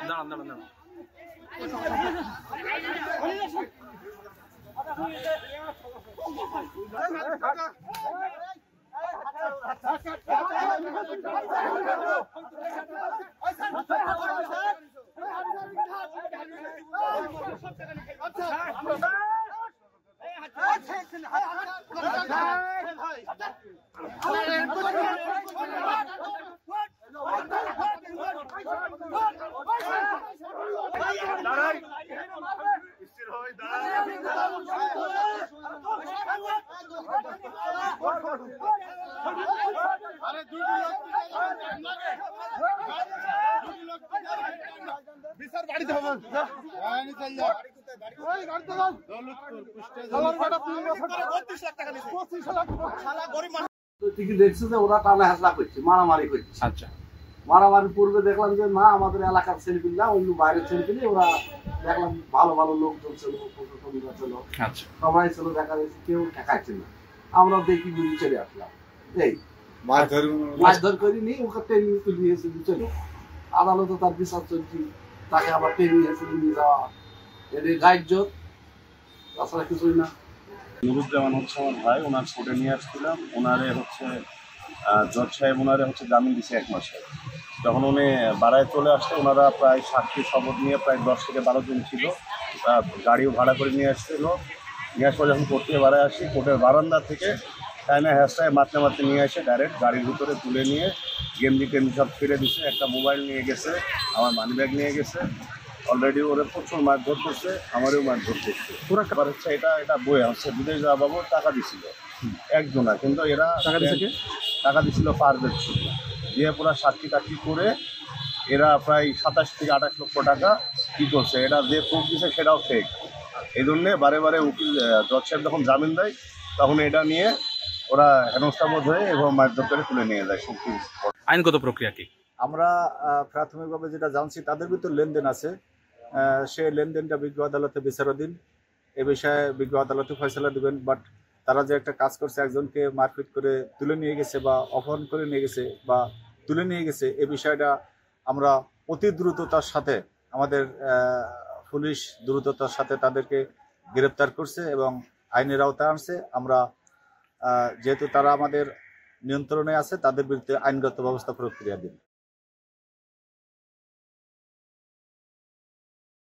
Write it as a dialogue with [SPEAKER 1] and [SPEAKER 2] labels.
[SPEAKER 1] দাঁড়ান দাঁড়ান দাঁড়ান
[SPEAKER 2] দেখছে যে ওরা টানা হাসলা করছে, মারামারি করছে।
[SPEAKER 1] আচ্ছা,
[SPEAKER 2] মারামারির পূর্বে দেখলাম যে না, আমাদের এলাকার ছেলেপিলা অন্য বাইরের ছেলেপিলে, ওরা দেখলাম ভালো ভালো লোকজন ছিল, প্রশাসনরা ছিল, সবাই ছিল, দেখা যাচ্ছে কেউ ঠেকাচ্ছে না। আমরা দেখি গুলি চলে আসলাম, এই মারধর করিনি, ওকে টেনে তুলে নিয়েছে চলো, আদালতে তার বিচার চলছে, তাকে আবার টেনে নিয়ে যাওয়া, এদের গাইড জোর, তাছাড়া কিছুই না।
[SPEAKER 3] নুরুজ্জামান হচ্ছে আমার ভাই, ওনার কোর্টে নিয়ে আসছিলাম। ওনারে হচ্ছে জজ সাহেব ওনারে হচ্ছে জামিন দিচ্ছে 1 মাসে। যখন উনি বাড়ায় চলে আসছে, ওনারা প্রায় সাক্ষী শপথ নিয়ে প্রায় 10 থেকে 12 জন ছিল, গাড়িও ভাড়া করে নিয়ে আসছিল। নিয়ে আসার পর যখন কোর্ট থেকে বাড়ায় আসি, কোর্টের বারান্দা থেকে টাইনা হ্যাশটায় মারতে নিয়ে এসে ডাইরেক্ট গাড়ির ভিতরে তুলে নিয়ে গেমজি টেমজি সব ফিরে দিচ্ছে। একটা মোবাইল নিয়ে গেছে, আমার মানি ব্যাগ নিয়ে গেছে। অলরেডি ওরা প্রচুর মারধর করছে, আমারও মারধর করছে। পুরো ব্যাপার হচ্ছে এটা বয়ে হচ্ছে বিদেশ যাওয়া বাবু টাকা দিছিল একজনা, কিন্তু এরা টাকা দিছিল পারভেজ দিয়ে পুরো সাক্ষী টাক্ষী করে এরা প্রায় 27 থেকে 28 লক্ষ টাকা কী করছে। এটা যে প্রুফ দিছে সেটাও ফেক। এই জন্যে বারে বারে উকিল জজ সাহেব যখন জামিন দেয়, তখন এটা নিয়ে ওরা হেনস্থাবোধ হয়ে এবং মারধর করে তুলে নিয়ে যায়।
[SPEAKER 1] আইনগত প্রক্রিয়া কি?
[SPEAKER 4] আমরা প্রাথমিকভাবে যেটা জানছি, তাদের ভিতর লেনদেন আছে, সে লেনদেনটা বিজ্ঞ আদালতে বিচারাধীন। এ বিষয়ে বিজ্ঞ আদালতে ফয়সালা দেবেন। বাট তারা যে একটা কাজ করছে, একজনকে মারপিট করে তুলে নিয়ে গেছে বা অপহরণ করে নিয়ে গেছে বা তুলে নিয়ে গেছে, এ বিষয়টা আমরা অতি দ্রুততার সাথে, আমাদের পুলিশ দ্রুততার সাথে তাদেরকে গ্রেপ্তার করছে এবং আইনের আওতায় আনছে। আমরা যেহেতু তারা আমাদের নিয়ন্ত্রণে আছে, তাদের বিরুদ্ধে আইনগত ব্যবস্থা প্রক্রিয়া দিন।